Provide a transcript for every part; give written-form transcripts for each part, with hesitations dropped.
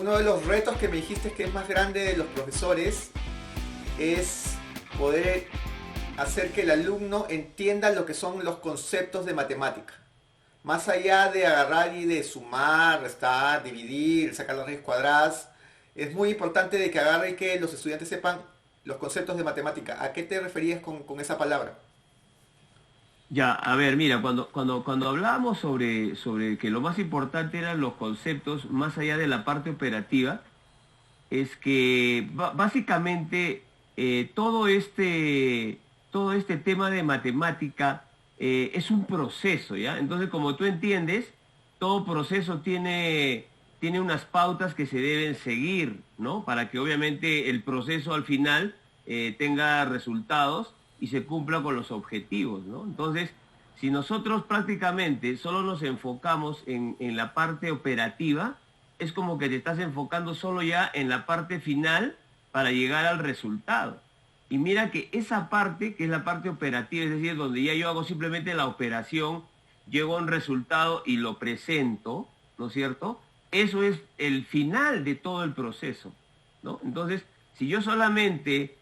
uno de los retos que me dijiste que es más grande de los profesores es poder hacer que el alumno entienda lo que son los conceptos de matemática. Más allá de agarrar y de sumar, restar, dividir, sacar las raíces cuadradas, es muy importante de que agarre y que los estudiantes sepan los conceptos de matemática. ¿A qué te referías con esa palabra? Ya, a ver, mira, cuando hablábamos sobre que lo más importante eran los conceptos, más allá de la parte operativa, es que básicamente todo este tema de matemática es un proceso, ¿ya? Entonces, como tú entiendes, todo proceso tiene unas pautas que se deben seguir, ¿no? Para que obviamente el proceso al final tenga resultados y se cumpla con los objetivos, ¿no? Entonces, si nosotros prácticamente solo nos enfocamos en la parte operativa, es como que te estás enfocando solo ya en la parte final para llegar al resultado. Y mira que esa parte, que es la parte operativa, es decir, donde ya yo hago simplemente la operación, llego a un resultado y lo presento, ¿no es cierto? Eso es el final de todo el proceso, ¿no? Entonces, si yo solamente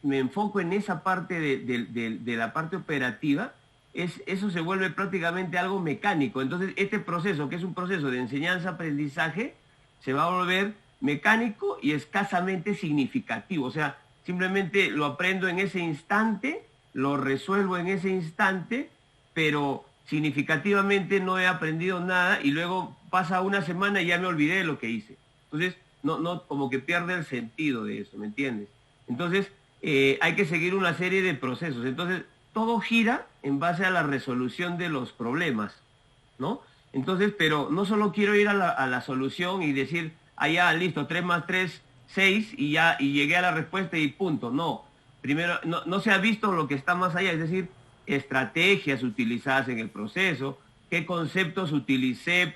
me enfoco en esa parte de la parte operativa, eso se vuelve prácticamente algo mecánico. Entonces, este proceso, que es un proceso de enseñanza-aprendizaje, se va a volver mecánico y escasamente significativo. O sea, simplemente lo aprendo en ese instante, lo resuelvo en ese instante, pero significativamente no he aprendido nada y luego pasa una semana y ya me olvidé de lo que hice. Entonces, como que pierde el sentido de eso, ¿me entiendes? Entonces, hay que seguir una serie de procesos. Entonces, todo gira en base a la resolución de los problemas, ¿no? Entonces, pero no solo quiero ir a la solución y decir, ah, ya, listo, 3 más 3 6 y ya, y llegué a la respuesta y punto. No, primero, no se ha visto lo que está más allá, es decir, estrategias utilizadas en el proceso, qué conceptos utilicé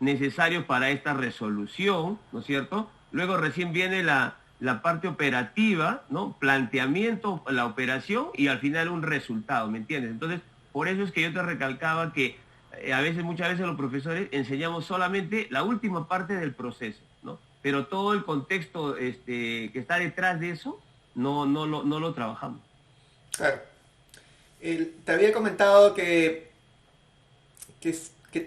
necesarios para esta resolución, ¿no es cierto? Luego recién viene la parte operativa, ¿no? Planteamiento, la operación y al final un resultado, ¿me entiendes? Entonces, por eso es que yo te recalcaba que muchas veces los profesores enseñamos solamente la última parte del proceso, ¿no? Pero todo el contexto que está detrás de eso no lo trabajamos. Claro. Te había comentado que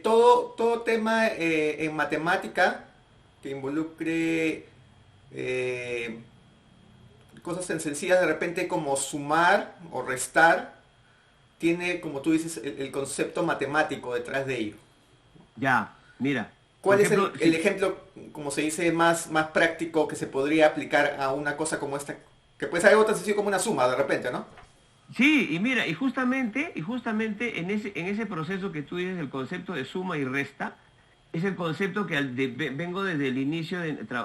todo tema en matemática que involucre eh, cosas tan sencillas de repente como sumar o restar, tiene, como tú dices, el concepto matemático detrás de ello. Ya, mira, por ¿Cuál es ejemplo, el si, ejemplo, como se dice, más práctico que se podría aplicar a una cosa como esta? Que puede ser algo tan sencillo como una suma de repente, ¿no? sí, y mira, y justamente en ese proceso que tú dices, el concepto de suma y resta, es el concepto que vengo desde el inicio,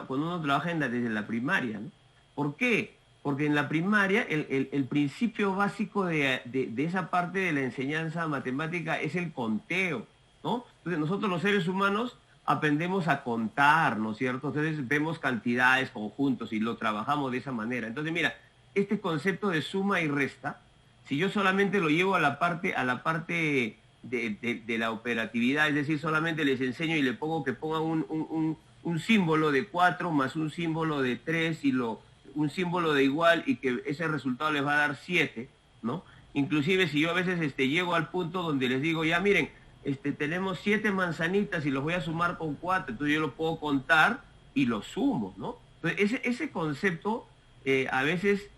cuando uno trabaja desde la primaria, ¿no? ¿Por qué? Porque en la primaria el principio básico de esa parte de la enseñanza matemática es el conteo, ¿no? Entonces nosotros los seres humanos aprendemos a contar, ¿no es cierto? Entonces vemos cantidades, conjuntos y lo trabajamos de esa manera. Entonces mira, este concepto de suma y resta, si yo solamente lo llevo a la parte de la operatividad, es decir, solamente les enseño y le pongo que pongan un símbolo de 4 más un símbolo de 3 un símbolo de igual y que ese resultado les va a dar 7, ¿no? Inclusive si yo a veces llego al punto donde les digo, ya miren, tenemos 7 manzanitas y los voy a sumar con 4, entonces yo lo puedo contar y lo sumo, ¿no? Entonces ese concepto a veces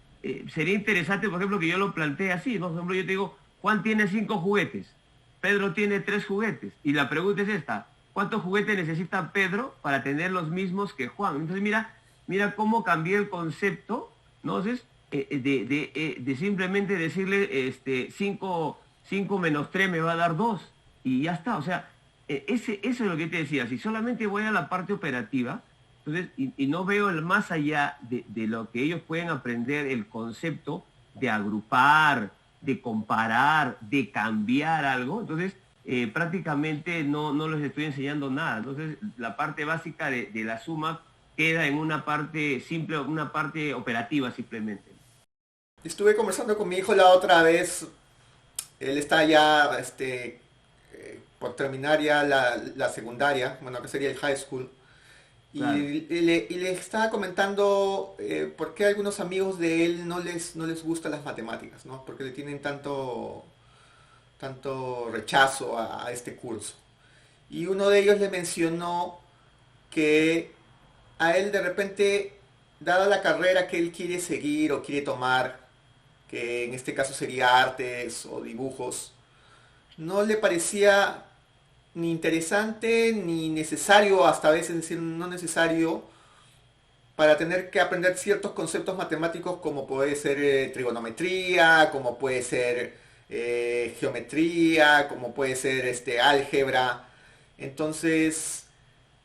sería interesante, por ejemplo, que yo lo plantee así, ¿no? Por ejemplo, yo te digo, Juan tiene 5 juguetes, Pedro tiene 3 juguetes. Y la pregunta es esta, ¿cuántos juguetes necesita Pedro para tener los mismos que Juan? Entonces mira cómo cambié el concepto, ¿no? Entonces, de simplemente decirle 5 menos 3 me va a dar 2 y ya está. O sea, eso es lo que te decía, si solamente voy a la parte operativa, entonces, y no veo el más allá de lo que ellos pueden aprender, el concepto de agrupar, de comparar, de cambiar algo, entonces prácticamente no les estoy enseñando nada. Entonces, la parte básica de la suma queda en una parte simple, una parte operativa simplemente. Estuve conversando con mi hijo la otra vez. Él está ya por terminar ya la secundaria, bueno, que sería el high school. Claro. Y le estaba comentando por qué a algunos amigos de él no les gustan las matemáticas, ¿no? Porque le tienen tanto rechazo a este curso. Y uno de ellos le mencionó que a él de repente, dada la carrera que él quiere seguir o quiere tomar, que en este caso sería artes o dibujos, no le parecía ni interesante ni necesario, hasta a veces decir no necesario, para tener que aprender ciertos conceptos matemáticos como puede ser trigonometría, como puede ser geometría, como puede ser álgebra. Entonces,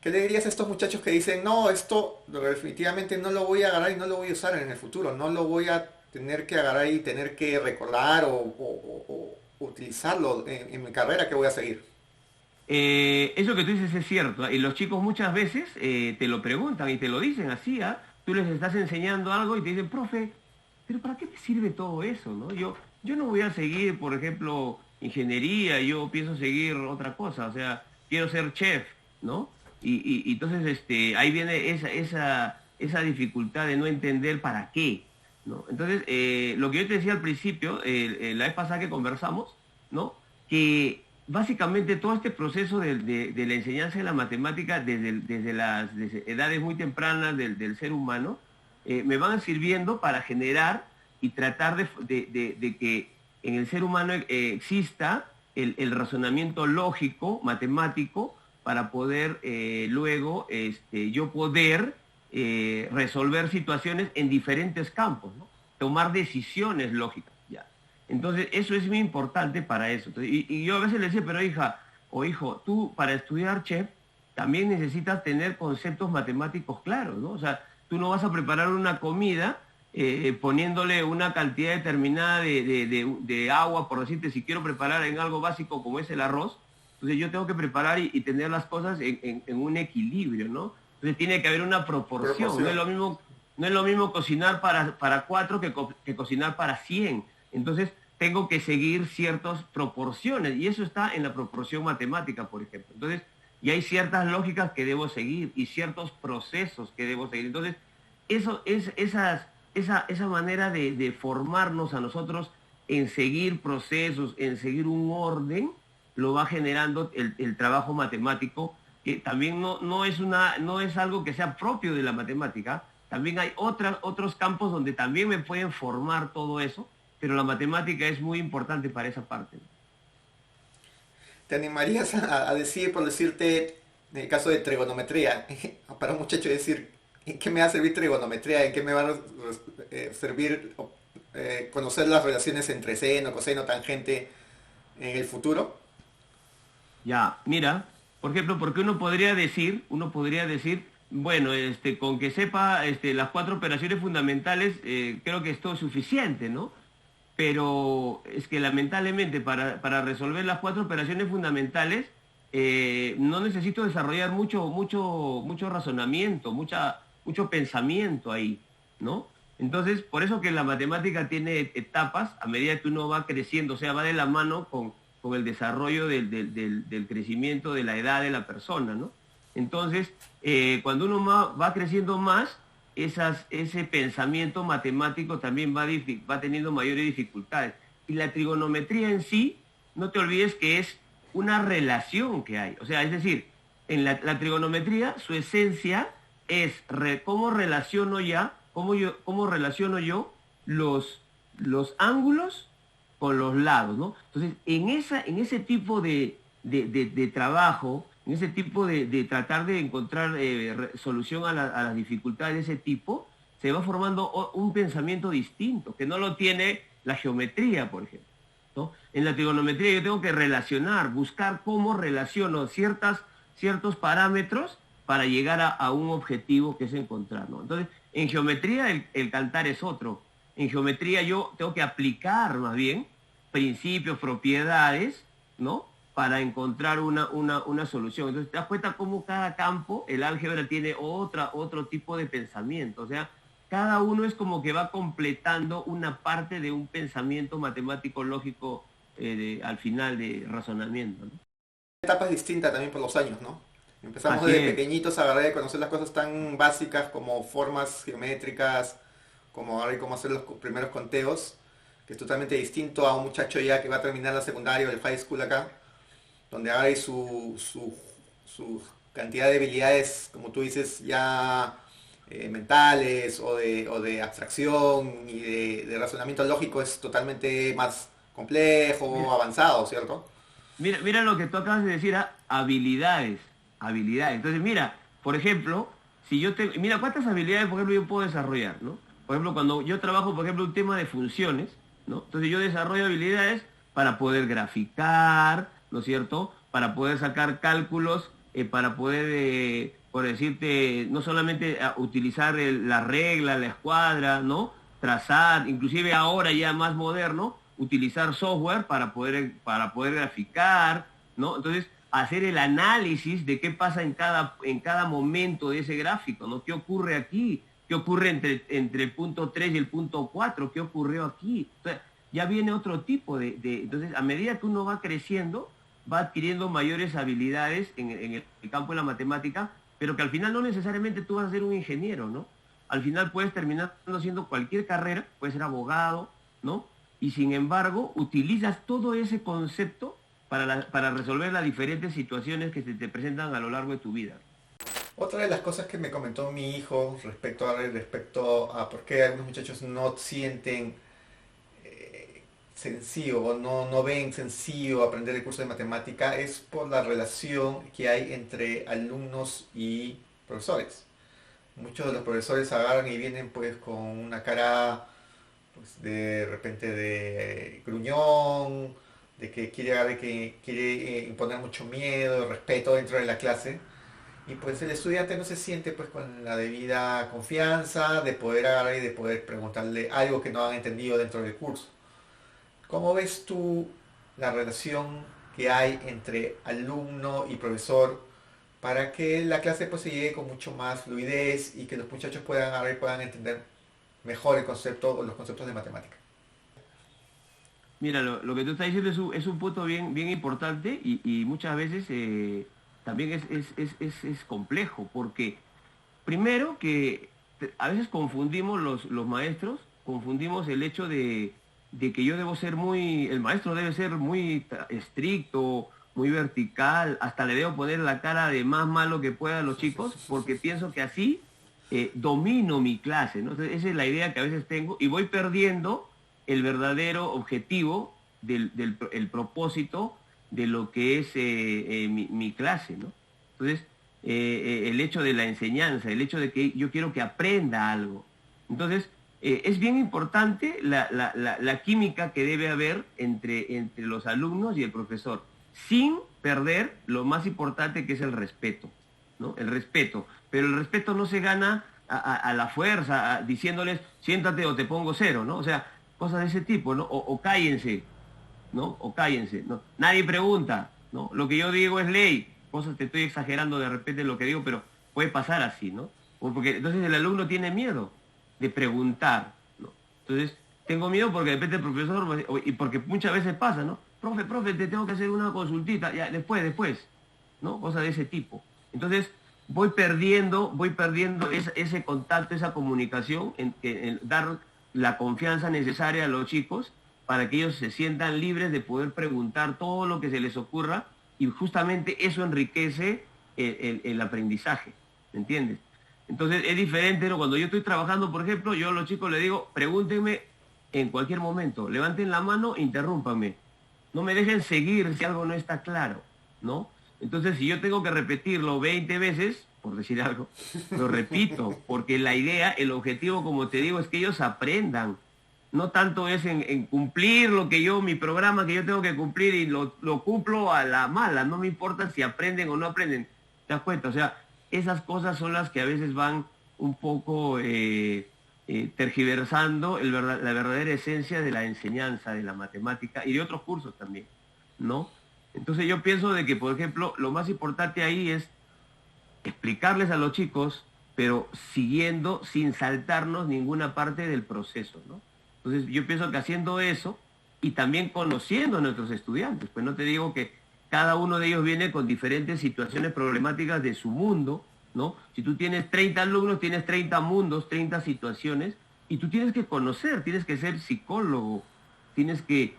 ¿qué le dirías a estos muchachos que dicen, no, esto definitivamente no lo voy a agarrar y no lo voy a usar en el futuro, no lo voy a tener que agarrar y tener que recordar o utilizarlo en mi carrera que voy a seguir? Eso que tú dices es cierto, ¿ah? Y los chicos muchas veces te lo preguntan y te lo dicen así, ¿ah? Tú les estás enseñando algo y te dicen, profe, pero ¿para qué te sirve todo eso, no? Yo no voy a seguir, por ejemplo, ingeniería, yo pienso seguir otra cosa, o sea, quiero ser chef, ¿no? Y entonces ahí viene esa dificultad de no entender para qué, ¿no? Entonces, lo que yo te decía al principio, la vez pasada que conversamos, ¿no? Que básicamente todo este proceso de la enseñanza de la matemática desde edades muy tempranas del ser humano, me van sirviendo para generar y tratar de que en el ser humano exista el razonamiento lógico, matemático, para poder luego yo poder resolver situaciones en diferentes campos, ¿no? Tomar decisiones lógicas. ¿Ya? Entonces, eso es muy importante para eso. Entonces, y yo a veces le decía, pero hija o hijo, tú para estudiar chef también necesitas tener conceptos matemáticos claros, ¿no? O sea, tú no vas a preparar una comida poniéndole una cantidad determinada de agua, por decirte, si quiero preparar en algo básico como es el arroz, entonces yo tengo que preparar y tener las cosas en un equilibrio, ¿no? Entonces tiene que haber una proporción, Proporción. no es lo mismo cocinar para 4 que cocinar para 100. Entonces tengo que seguir ciertas proporciones y eso está en la proporción matemática, por ejemplo. Entonces, y hay ciertas lógicas que debo seguir y ciertos procesos que debo seguir. Entonces, eso es esa manera de formarnos a nosotros en seguir procesos, en seguir un orden, lo va generando el trabajo matemático, que también no es algo que sea propio de la matemática. También hay otros campos donde también me pueden formar todo eso, pero la matemática es muy importante para esa parte. ¿Te animarías a decir, por decirte, en el caso de trigonometría, para un muchacho decir, ¿en qué me va a servir trigonometría? ¿En qué me va a servir conocer las relaciones entre seno, coseno, tangente en el futuro? Ya, mira, por ejemplo, porque uno podría decir, bueno, con que sepa las 4 operaciones fundamentales, creo que esto es suficiente, ¿no? Pero es que lamentablemente para resolver las 4 operaciones fundamentales no necesito desarrollar mucho razonamiento, mucho pensamiento ahí, ¿no? Entonces, por eso que la matemática tiene etapas a medida que uno va creciendo, o sea, va de la mano con el desarrollo del crecimiento de la edad de la persona, ¿no? Entonces, cuando uno va creciendo más, ese pensamiento matemático también va teniendo mayores dificultades. Y la trigonometría en sí, no te olvides que es una relación que hay. O sea, es decir, en la trigonometría, su esencia es cómo relaciono yo los ángulos con los lados, ¿no? Entonces, en ese tipo de trabajo, en ese tipo de tratar de encontrar solución a las dificultades de ese tipo, se va formando un pensamiento distinto, que no lo tiene la geometría, por ejemplo, ¿no? En la trigonometría yo tengo que relacionar, buscar cómo relaciono ciertos parámetros para llegar a un objetivo que es encontrar, ¿no? Entonces, en geometría el cantar es otro. En geometría yo tengo que aplicar más bien principios, propiedades, ¿no? Para encontrar una solución. Entonces, te das cuenta cómo cada campo, el álgebra tiene otro tipo de pensamiento. O sea, cada uno es como que va completando una parte de un pensamiento matemático lógico al final de razonamiento, ¿no? Etapas distintas también por los años, ¿no? Empezamos Así desde es. pequeñitos a agarrar y conocer las cosas tan básicas como formas geométricas, como agarrar y cómo hacer los primeros conteos, que es totalmente distinto a un muchacho ya que va a terminar la secundaria o el high school acá, donde agarra y su cantidad de habilidades, como tú dices, ya mentales o de abstracción y de razonamiento lógico es totalmente más complejo, Mira, avanzado, ¿cierto? mira lo que tú acabas de decir, habilidades, habilidades. Entonces, mira, por ejemplo, si yo te, mira cuántas habilidades, por ejemplo, yo puedo desarrollar, ¿no? Por ejemplo, cuando yo trabajo, por ejemplo, un tema de funciones, ¿no? Entonces yo desarrollo habilidades para poder graficar, ¿no es cierto? Para poder sacar cálculos, para poder, por decirte, no solamente utilizar la regla, la escuadra, ¿no? Trazar, inclusive ahora ya más moderno, utilizar software para poder graficar, ¿no? Entonces, hacer el análisis de qué pasa en cada momento de ese gráfico, ¿no? ¿Qué ocurre aquí? ¿Qué ocurre entre el punto 3 y el punto 4? ¿Qué ocurrió aquí? Entonces, ya viene otro tipo Entonces, a medida que uno va creciendo, va adquiriendo mayores habilidades en el campo de la matemática, pero que al final no necesariamente tú vas a ser un ingeniero, ¿no? Al final puedes terminar haciendo cualquier carrera, puedes ser abogado, ¿no? Y sin embargo, utilizas todo ese concepto para resolver las diferentes situaciones que se te presentan a lo largo de tu vida. Otra de las cosas que me comentó mi hijo respecto a por qué algunos muchachos no sienten sencillo o no ven sencillo aprender el curso de matemática es por la relación que hay entre alumnos y profesores. Muchos de los profesores agarran y vienen pues con una cara pues, de repente de gruñón, de que quiere imponer mucho miedo, respeto dentro de la clase. Y pues el estudiante no se siente pues con la debida confianza de poder agarrar y de poder preguntarle algo que no han entendido dentro del curso. ¿Cómo ves tú la relación que hay entre alumno y profesor para que la clase pues se llegue con mucho más fluidez y que los muchachos puedan agarrar y puedan entender mejor el concepto o los conceptos de matemática? Mira, lo que tú estás diciendo es un punto bien importante y muchas veces también es complejo, porque primero que a veces confundimos los maestros, confundimos el hecho de que yo debo ser el maestro debe ser muy estricto, muy vertical, hasta le debo poner la cara de más malo que pueda a los chicos, porque pienso que así domino mi clase, ¿no? Entonces, esa es la idea que a veces tengo y voy perdiendo el verdadero objetivo el propósito de lo que es mi clase, ¿no? Entonces, el hecho de la enseñanza, el hecho de que yo quiero que aprenda algo. Entonces, es bien importante la química que debe haber entre los alumnos y el profesor, sin perder lo más importante que es el respeto, ¿no? El respeto. Pero el respeto no se gana a la fuerza, diciéndoles, siéntate o te pongo cero, ¿no? O sea, cosas de ese tipo, ¿no? O cállense, ¿no? O cállense, ¿no? Nadie pregunta, ¿no? Lo que yo digo es ley, cosas te estoy exagerando de repente lo que digo, pero puede pasar así, ¿no? Porque entonces el alumno tiene miedo de preguntar, ¿no? Entonces, tengo miedo porque de repente el profesor, y porque muchas veces pasa, ¿no? Profe, te tengo que hacer una consultita, ya, después, ¿no? Cosas de ese tipo. Entonces, voy perdiendo ese contacto, esa comunicación, en dar la confianza necesaria a los chicos para que ellos se sientan libres de poder preguntar todo lo que se les ocurra y justamente eso enriquece el aprendizaje, ¿me entiendes? Entonces es diferente, ¿no? Cuando yo estoy trabajando, por ejemplo, yo a los chicos les digo, pregúntenme en cualquier momento, levanten la mano, interrúmpanme, no me dejen seguir si algo no está claro, ¿no? Entonces, si yo tengo que repetirlo 20 veces, por decir algo, lo repito, porque la idea, el objetivo, como te digo, es que ellos aprendan. No tanto es en cumplir lo que mi programa que yo tengo que cumplir y lo cumplo a la mala, no me importa si aprenden o no aprenden. ¿Te das cuenta? O sea, esas cosas son las que a veces van un poco tergiversando la verdadera esencia de la enseñanza, de la matemática y de otros cursos también, ¿no? Entonces yo pienso de que, por ejemplo, lo más importante ahí es explicarles a los chicos, pero siguiendo, sin saltarnos ninguna parte del proceso, ¿no? Entonces yo pienso que haciendo eso y también conociendo a nuestros estudiantes, pues no te digo que cada uno de ellos viene con diferentes situaciones problemáticas de su mundo, ¿no? Si tú tienes 30 alumnos, tienes 30 mundos, 30 situaciones, y tú tienes que conocer, tienes que ser psicólogo, tienes que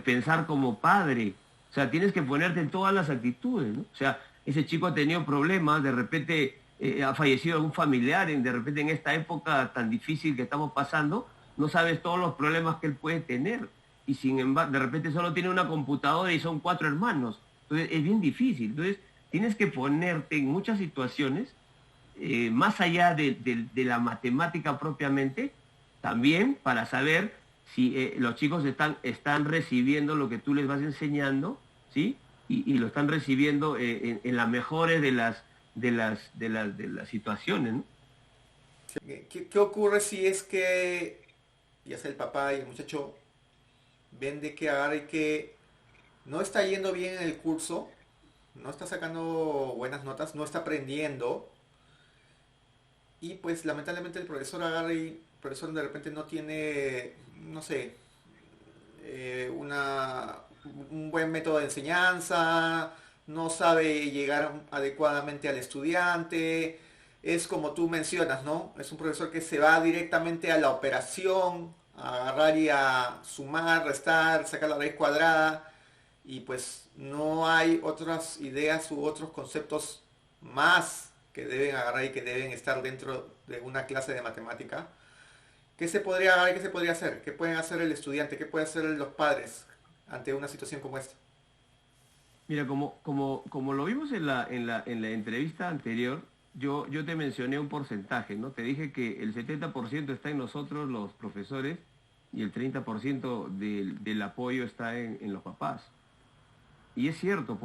pensar como padre, o sea, tienes que ponerte en todas las actitudes, ¿no? O sea, ese chico ha tenido problemas, de repente ha fallecido algún familiar, de repente en esta época tan difícil que estamos pasando, no sabes todos los problemas que él puede tener. Y sin embargo, de repente solo tiene una computadora y son 4 hermanos. Entonces es bien difícil. Entonces tienes que ponerte en muchas situaciones, más allá de la matemática propiamente, también para saber si los chicos están recibiendo lo que tú les vas enseñando, ¿sí? Y lo están recibiendo en las mejores de las situaciones, ¿no? ¿Qué ocurre si es que, ya sea el papá y el muchacho, ven de que agarra y que no está yendo bien en el curso, no está sacando buenas notas, no está aprendiendo, y pues lamentablemente el profesor agarra y el profesor de repente no tiene, no sé, una, un buen método de enseñanza, no sabe llegar adecuadamente al estudiante, es como tú mencionas, ¿no? Es un profesor que se va directamente a la operación, a agarrar y a sumar, restar, sacar la raíz cuadrada, y pues no hay otras ideas u otros conceptos más que deben agarrar y que deben estar dentro de una clase de matemática. ¿Qué se podría agarrar y qué se podría hacer? ¿Qué pueden hacer el estudiante? ¿Qué pueden hacer los padres ante una situación como esta? Mira, como lo vimos en la entrevista anterior, yo te mencioné un porcentaje, ¿no? Te dije que el 70% está en nosotros, los profesores, y el 30% del apoyo está en los papás. Y es cierto,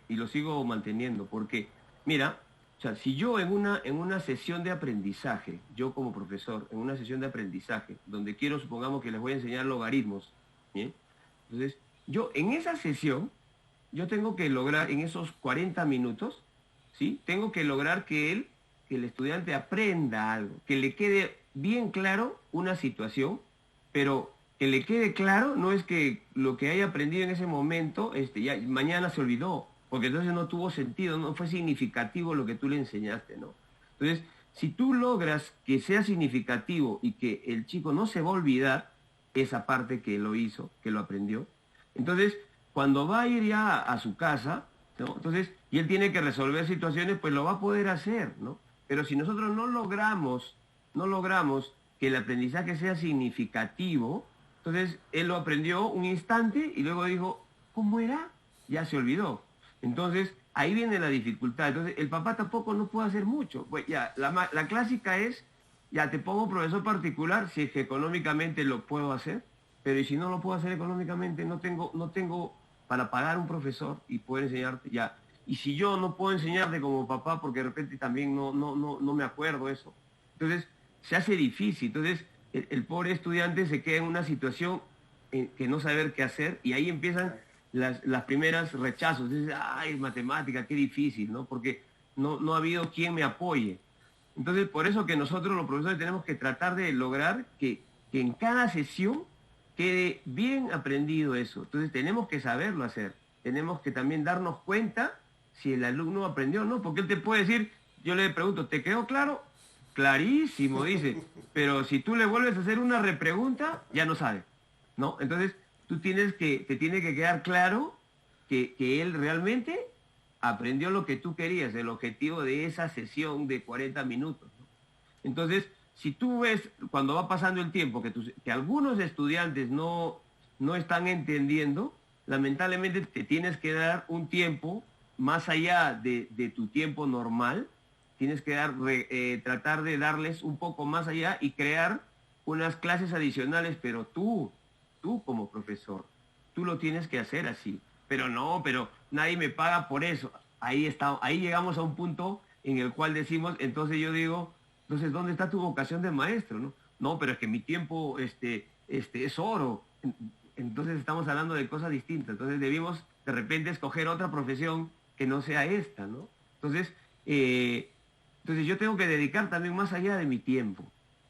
y lo sigo manteniendo, porque, mira, o sea, si yo en una sesión de aprendizaje, yo como profesor, en una sesión de aprendizaje, donde quiero, supongamos que les voy a enseñar logaritmos, ¿bien? Entonces, yo en esa sesión, yo tengo que lograr en esos 40 minutos, ¿sí? Tengo que lograr que el estudiante aprenda algo, que le quede bien claro una situación, pero que le quede claro no es que lo que haya aprendido en ese momento, ya mañana se olvidó, porque entonces no tuvo sentido, no fue significativo lo que tú le enseñaste, ¿no? Entonces, si tú logras que sea significativo y que el chico no se va a olvidar esa parte que lo hizo, que lo aprendió, entonces, cuando va a ir ya a su casa, ¿no? Entonces, y él tiene que resolver situaciones, pues lo va a poder hacer, ¿no? Pero si nosotros no logramos que el aprendizaje sea significativo, entonces él lo aprendió un instante y luego dijo, ¿cómo era? Ya se olvidó. Entonces, ahí viene la dificultad. Entonces, el papá tampoco no puede hacer mucho. Pues ya, la clásica es, ya te pongo profesor particular si es que económicamente lo puedo hacer, pero y si no lo puedo hacer económicamente, no tengo para pagar un profesor y poder enseñarte ya. Y si yo no puedo enseñarte como papá, porque de repente también no me acuerdo eso. Entonces, se hace difícil. Entonces, el pobre estudiante se queda en una situación que no saber qué hacer y ahí empiezan las primeras rechazos. Dices, ay, matemática, qué difícil, ¿no? Porque no ha habido quien me apoye. Entonces, por eso que nosotros los profesores tenemos que tratar de lograr que en cada sesión quede bien aprendido eso. Entonces, tenemos que saberlo hacer. Tenemos que también darnos cuenta si el alumno aprendió o no, porque él te puede decir, yo le pregunto, ¿te quedó claro? Clarísimo, dice, pero si tú le vuelves a hacer una repregunta, ya no sabe, ¿no? Entonces, te tiene que quedar claro que él realmente aprendió lo que tú querías, el objetivo de esa sesión de 40 minutos, ¿no? Entonces, si tú ves, cuando va pasando el tiempo, que algunos estudiantes no están entendiendo, lamentablemente te tienes que dar un tiempo más allá de tu tiempo normal, tienes que tratar de darles un poco más allá y crear unas clases adicionales, pero tú como profesor, tú lo tienes que hacer así. Pero nadie me paga por eso. Ahí llegamos a un punto en el cual decimos, entonces yo digo, entonces, ¿dónde está tu vocación de maestro? No, no, pero es que mi tiempo es oro. Entonces estamos hablando de cosas distintas. Entonces debimos de repente escoger otra profesión que no sea esta, ¿no? Entonces yo tengo que dedicar también más allá de mi tiempo,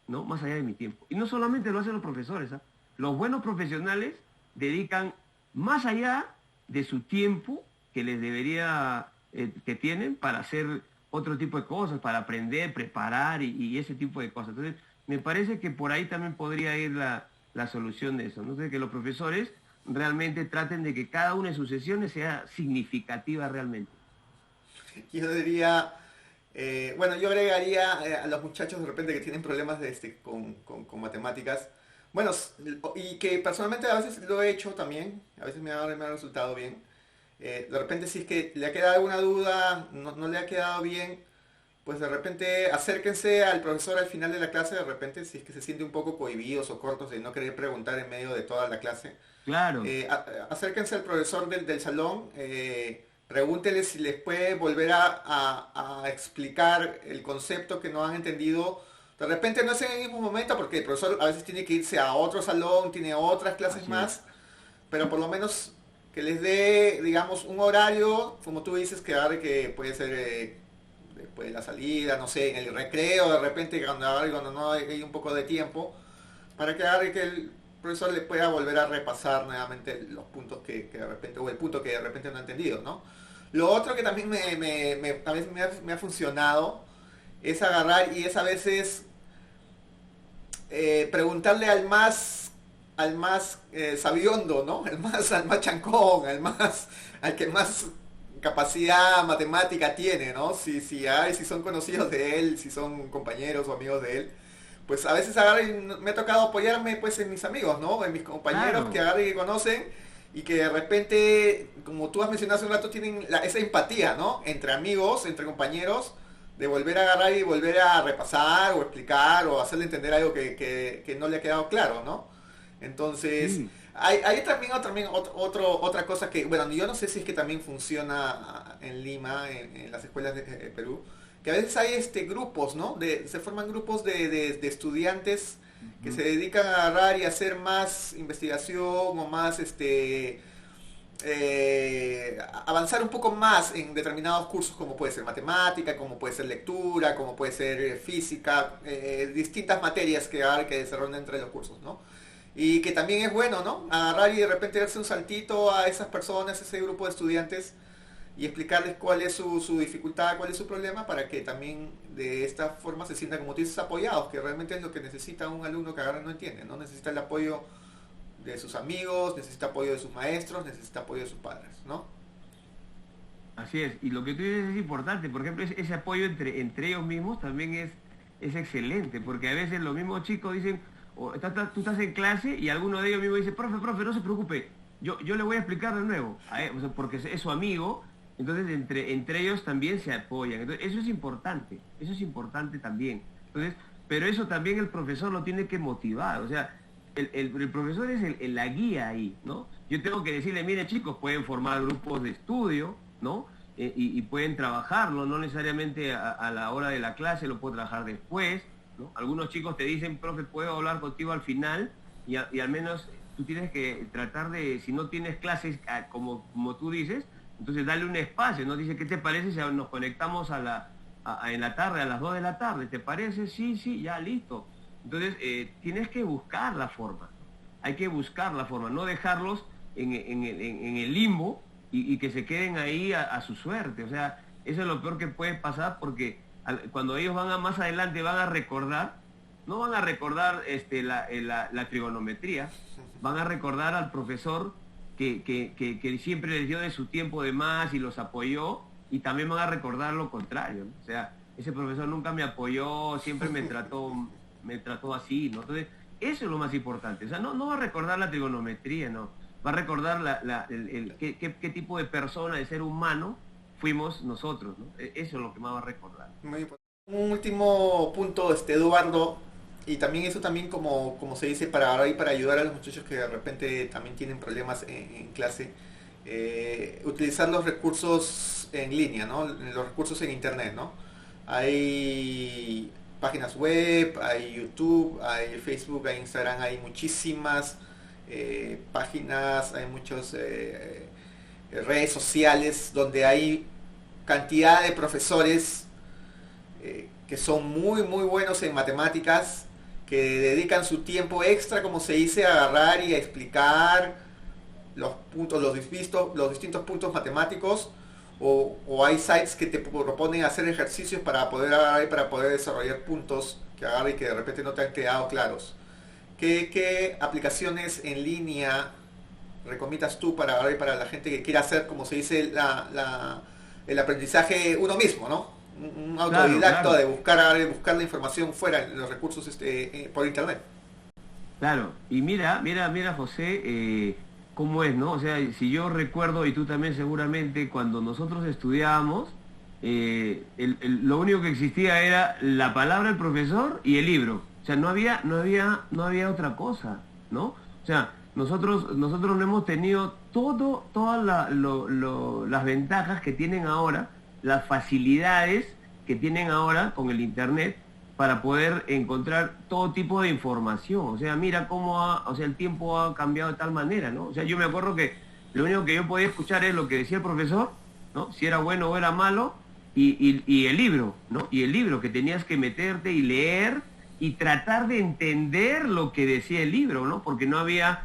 ¿no? Más allá de mi tiempo. Y no solamente lo hacen los profesores, Los buenos profesionales dedican más allá de su tiempo que les debería, que tienen para hacer otro tipo de cosas, para aprender, preparar y ese tipo de cosas. Entonces, me parece que por ahí también podría ir la solución de eso, ¿no? Entonces, que los profesores realmente traten de que cada una de sus sesiones sea significativa realmente. Yo diría, bueno, yo agregaría a los muchachos de repente que tienen problemas con matemáticas, bueno, y que personalmente a veces lo he hecho también, a veces me ha resultado bien. De repente si es que le ha quedado alguna duda, no le ha quedado bien, pues de repente acérquense al profesor al final de la clase, de repente si es que se siente un poco cohibidos o cortos de no querer preguntar en medio de toda la clase, Claro, acérquense al profesor del salón, pregúntenle si les puede volver a explicar el concepto que no han entendido. De repente no es en el mismo momento porque el profesor a veces tiene que irse a otro salón, tiene otras clases así es. más, pero por lo menos que les dé, digamos, un horario, como tú dices, que agarre que puede ser después de la salida, no sé, en el recreo, de repente cuando no hay un poco de tiempo, para que agarre que el profesor le pueda volver a repasar nuevamente los puntos que de repente, o el punto que de repente no ha entendido, ¿no? Lo otro que también a veces me ha funcionado es agarrar y es a veces preguntarle al más sabiondo, ¿no? Al más chancón, al que más capacidad matemática tiene, ¿no? Si son conocidos de él, si son compañeros o amigos de él, pues a veces me ha tocado apoyarme pues en mis amigos, ¿no? En mis compañeros que Claro, agarren y que conocen y que de repente, como tú has mencionado hace un rato, tienen esa empatía, ¿no? Entre amigos, entre compañeros, de volver a agarrar y volver a repasar o explicar o hacerle entender algo que no le ha quedado claro, ¿no? Entonces, sí. hay también otra cosa que, bueno, yo no sé si es que también funciona en Lima, en las escuelas de Perú, que a veces hay grupos, ¿no? Se forman grupos de estudiantes que se Ujú. dedican a agarrar y hacer más investigación o más avanzar un poco más en determinados cursos como puede ser matemática, como puede ser lectura, como puede ser física, distintas materias que desarrollan entre los cursos, ¿no? Y que también es bueno, ¿no? Agarrar y de repente darse un saltito a esas personas, a ese grupo de estudiantes y explicarles cuál es su dificultad, cuál es su problema, para que también de esta forma se sientan, como tú dices, apoyados, que realmente es lo que necesita un alumno que agarra no entiende, ¿no? Necesita el apoyo de sus amigos, necesita apoyo de sus maestros, necesita apoyo de sus padres, ¿no? Así es, y lo que tú dices es importante, por ejemplo, ese apoyo entre ellos mismos también es excelente, porque a veces los mismos chicos dicen, tú estás en clase y alguno de ellos mismos dice, profe, no se preocupe, yo le voy a explicar de nuevo, o sea, porque es su amigo, entonces entre ellos también se apoyan, entonces eso es importante también, entonces, pero eso también el profesor lo tiene que motivar, o sea, el profesor es la guía ahí, ¿no? Yo tengo que decirle, mire chicos, pueden formar grupos de estudio, ¿no? Y pueden trabajarlo, no necesariamente a la hora de la clase, lo puedo trabajar después, ¿no? Algunos chicos te dicen, profe, puedo hablar contigo al final y al menos tú tienes que tratar de, si no tienes clases como tú dices, entonces dale un espacio, ¿no? Dice, ¿qué te parece si nos conectamos en la tarde, a las 2 de la tarde? ¿Te parece? Sí, ya, listo. Entonces, tienes que buscar la forma, ¿no? Hay que buscar la forma, no dejarlos en el limbo y que se queden ahí a su suerte. O sea, eso es lo peor que puede pasar porque cuando ellos más adelante van a recordar, no van a recordar la trigonometría, van a recordar al profesor que siempre les dio de su tiempo de más y los apoyó y también van a recordar lo contrario, ¿no? O sea, ese profesor nunca me apoyó, siempre me trató así, ¿no? Entonces, eso es lo más importante. O sea, no va a recordar la trigonometría, ¿no? Va a recordar qué tipo de persona, de ser humano fuimos nosotros, ¿no? Eso es lo que más va a recordar. Muy importante. Un último punto, Eduardo, y también eso también como se dice para ahora y para ayudar a los muchachos que de repente también tienen problemas en clase, utilizar los recursos en línea, ¿no? Los recursos en internet, ¿no? Hay páginas web, hay YouTube, hay Facebook, hay Instagram, hay muchísimas páginas, hay muchas redes sociales donde hay cantidad de profesores que son muy buenos en matemáticas, que dedican su tiempo extra, como se dice, a agarrar y a explicar los puntos, los distintos puntos matemáticos, o hay sites que te proponen hacer ejercicios para poder agarrar y para poder desarrollar puntos que agarre y que de repente no te han quedado claros. ¿Qué aplicaciones en línea recomiendas tú para agarrar y para la gente que quiera hacer, como se dice, el aprendizaje uno mismo, ¿no? Un Claro, autodidacto claro. de buscar la información fuera, en los recursos por internet. Claro, y mira, José, cómo es, ¿no? O sea, si yo recuerdo, y tú también seguramente, cuando nosotros estudiábamos, lo único que existía era la palabra del profesor y el libro. O sea, no había otra cosa, ¿no? O sea, nosotros no hemos tenido todas las ventajas que tienen ahora, las facilidades que tienen ahora con el internet para poder encontrar todo tipo de información. O sea, mira o sea, el tiempo ha cambiado de tal manera, ¿no? O sea, yo me acuerdo que lo único que yo podía escuchar es lo que decía el profesor, ¿no? Si era bueno o era malo, y el libro, ¿no? Y el libro, que tenías que meterte y leer y tratar de entender lo que decía el libro, ¿no? Porque no había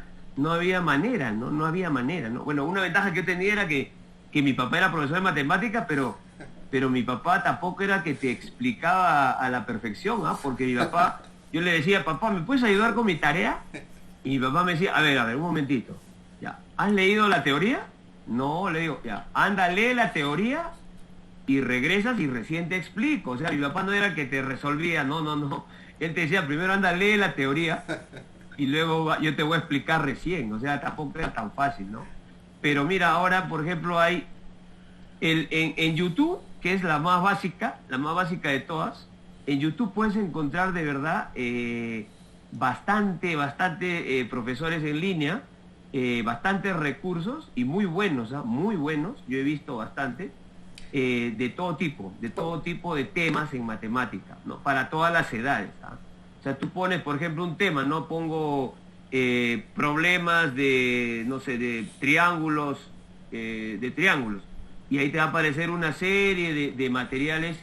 manera, ¿no? No había manera, ¿no? Bueno, una ventaja que yo tenía era que mi papá era profesor de matemáticas, pero mi papá tampoco era que te explicaba a la perfección, ¿ah? Porque mi papá, yo le decía, papá, ¿me puedes ayudar con mi tarea? Y mi papá me decía, a ver, un momentito, ya, ¿has leído la teoría? No, le digo, ya, anda, lee la teoría y regresas y recién te explico. O sea, mi papá no era que te resolvía, no. Él te decía, primero anda, lee la teoría y luego yo te voy a explicar recién. O sea, tampoco era tan fácil, ¿no? Pero mira, ahora, por ejemplo, hay en YouTube, que es la más básica de todas. En YouTube puedes encontrar de verdad bastante profesores en línea, bastantes recursos y muy buenos, ¿ah? Muy buenos, yo he visto bastante, de todo tipo de temas en matemática, ¿no? Para todas las edades, ¿ah? O sea, tú pones, por ejemplo, un tema, ¿no? Pongo problemas de, no sé, de triángulos, y ahí te va a aparecer una serie de materiales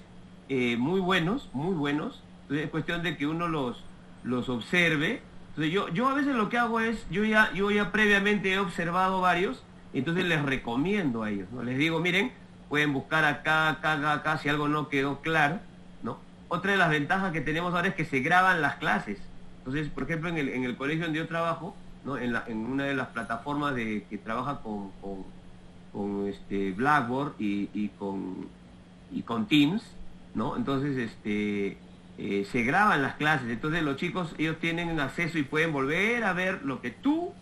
muy buenos, muy buenos. Entonces es cuestión de que uno los observe. Entonces yo a veces lo que hago es, yo ya previamente he observado varios, entonces les recomiendo a ellos, ¿no? Les digo, miren, pueden buscar acá, si algo no quedó claro, ¿no? Otra de las ventajas que tenemos ahora es que se graban las clases. Entonces, por ejemplo, en el colegio donde yo trabajo, ¿no? En una de las plataformas que trabaja con Blackboard y con Teams, ¿no? Entonces se graban las clases, entonces los chicos, ellos tienen acceso y pueden volver a ver lo que tú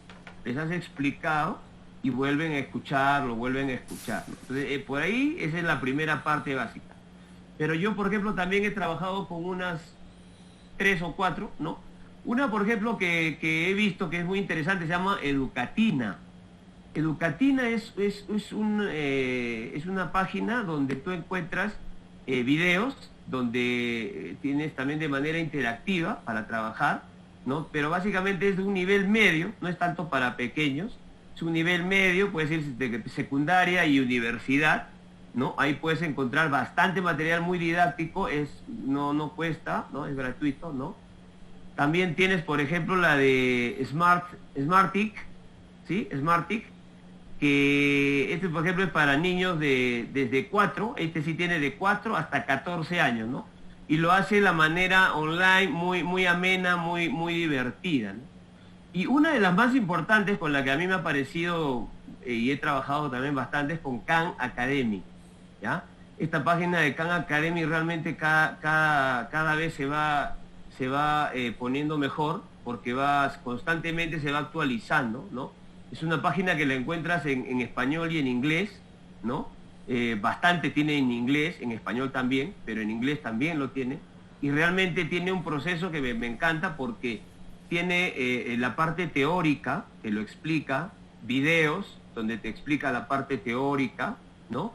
les has explicado y vuelven a escucharlo, ¿no? Entonces, por ahí esa es la primera parte básica. Pero yo, por ejemplo, también he trabajado con unas 3 o 4, ¿no? Una, por ejemplo, que he visto que es muy interesante, se llama Educatina. Educatina es una página donde tú encuentras videos, donde tienes también de manera interactiva para trabajar, ¿no? Pero básicamente es de un nivel medio, no es tanto para pequeños, es un nivel medio, puede ser de secundaria y universidad, ¿no? Ahí puedes encontrar bastante material muy didáctico, no cuesta, ¿no? Es gratuito, ¿no? También tienes, por ejemplo, la de Smartick, ¿sí? Smartick, que por ejemplo es para niños desde 4, sí tiene de 4 hasta 14 años, ¿no? Y lo hace de la manera online, muy amena, muy divertida, ¿no? Y una de las más importantes con la que a mí me ha parecido, y he trabajado también bastante, es con Khan Academy, ¿ya? Esta página de Khan Academy realmente cada vez se va poniendo mejor, porque constantemente se va actualizando, ¿no? Es una página que la encuentras en español y en inglés, ¿no? Bastante tiene en inglés, en español también, pero en inglés también lo tiene. Y realmente tiene un proceso que me encanta, porque tiene la parte teórica, que lo explica, videos donde te explica la parte teórica, ¿no?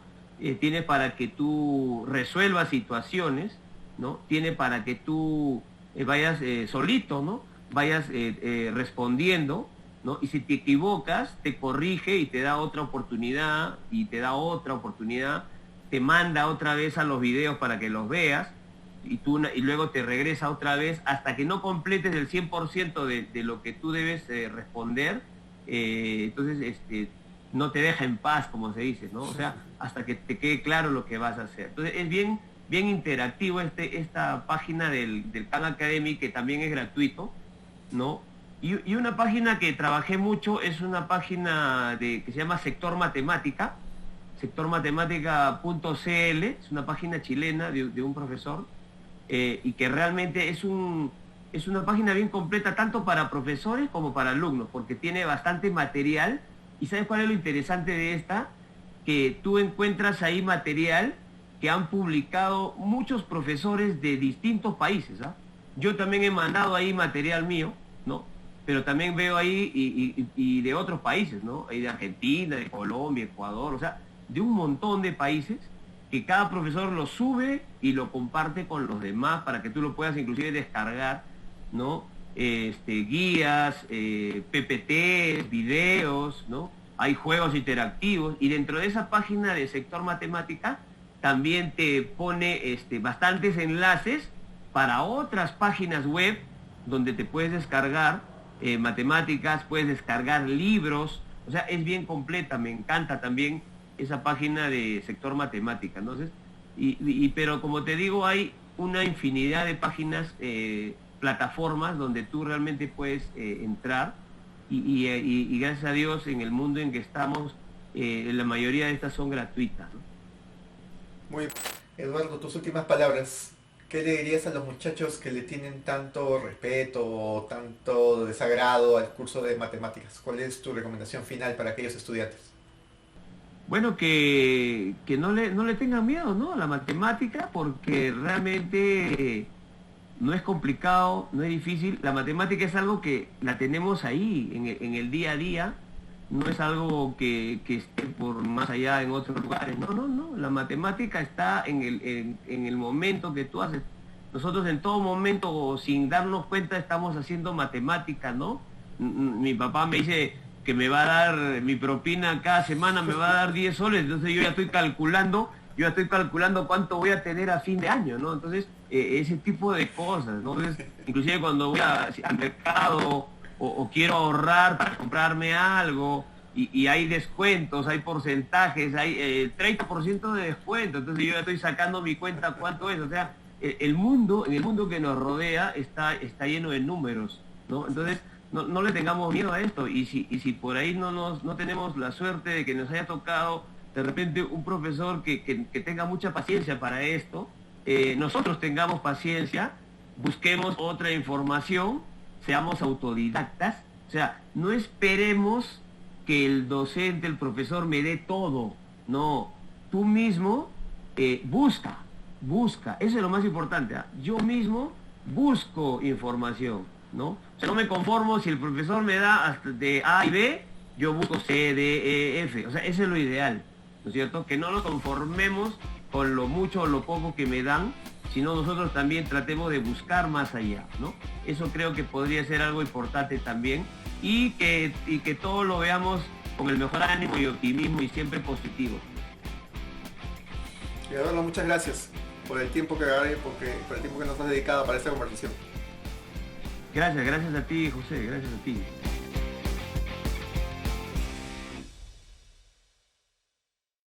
Tiene para que tú resuelvas situaciones, ¿no? Tiene para que tú vayas solito, ¿no? Vayas respondiendo, ¿no? Y si te equivocas, te corrige y te da otra oportunidad, te manda otra vez a los videos para que los veas, y luego te regresa otra vez hasta que no completes el 100% de lo que tú debes responder, Entonces, no te deja en paz, como se dice, ¿no? O sea, hasta que te quede claro lo que vas a hacer. Entonces, es bien, bien interactivo esta página del Khan Academy, que también es gratuito, ¿no? Y una página que trabajé mucho es una página que se llama Sector Matemática, sectormatemática.cl, es una página chilena de un profesor, y que realmente es una página bien completa tanto para profesores como para alumnos, porque tiene bastante material. ¿Y sabes cuál es lo interesante de esta? Que tú encuentras ahí material que han publicado muchos profesores de distintos países, ¿ah? Yo también he mandado ahí material mío, ¿no? Pero también veo ahí y de otros países, ¿no? Hay de Argentina, de Colombia, Ecuador, o sea, de un montón de países, que cada profesor lo sube y lo comparte con los demás para que tú lo puedas inclusive descargar, ¿no? Guías, PPT, videos, ¿no? Hay juegos interactivos, y dentro de esa página de Sector Matemática también te pone bastantes enlaces para otras páginas web donde te puedes descargar matemáticas, puedes descargar libros. O sea, es bien completa, me encanta también esa página de Sector Matemática. Entonces, pero como te digo, hay una infinidad de páginas, plataformas donde tú realmente puedes entrar, y gracias a Dios, en el mundo en que estamos, la mayoría de estas son gratuitas, ¿no? Muy bien. Eduardo, tus últimas palabras. ¿Qué le dirías a los muchachos que le tienen tanto respeto o tanto desagrado al curso de matemáticas? ¿Cuál es tu recomendación final para aquellos estudiantes? Bueno, que no le tengan miedo, ¿no?, a la matemática, porque realmente no es complicado, no es difícil. La matemática es algo que la tenemos ahí, en el día a día. No es algo que esté por más allá en otros lugares. No, no, no. La matemática está en el momento que tú haces. Nosotros en todo momento, sin darnos cuenta, estamos haciendo matemática, ¿no? Mi papá me dice que me va a dar mi propina cada semana, me va a dar 10 soles, entonces yo ya estoy calculando cuánto voy a tener a fin de año, ¿no? Entonces, ese tipo de cosas, ¿no? Entonces, inclusive cuando voy al mercado o quiero ahorrar para comprarme algo, y hay descuentos, hay porcentajes, hay 30% de descuento, entonces yo ya estoy sacando mi cuenta cuánto es. O sea, en el mundo que nos rodea está lleno de números, ¿no? Entonces, no le tengamos miedo a esto, y si por ahí no tenemos la suerte de que nos haya tocado de repente un profesor que tenga mucha paciencia para esto, nosotros tengamos paciencia, busquemos otra información, seamos autodidactas. O sea, no esperemos que el docente, el profesor me dé todo. No, tú mismo busca, eso es lo más importante, ¿eh? Yo mismo busco información, ¿no? O sea, no me conformo si el profesor me da hasta de A y B, yo busco C, D, E, F. O sea, eso es lo ideal, ¿no es cierto? Que no nos conformemos con lo mucho o lo poco que me dan, sino nosotros también tratemos de buscar más allá, ¿no? Eso creo que podría ser algo importante también, y que todo lo veamos con el mejor ánimo y optimismo, y siempre positivo. Y Eduardo, muchas gracias por el tiempo que por el tiempo que nos has dedicado para esta conversación. Gracias a ti, José, gracias a ti.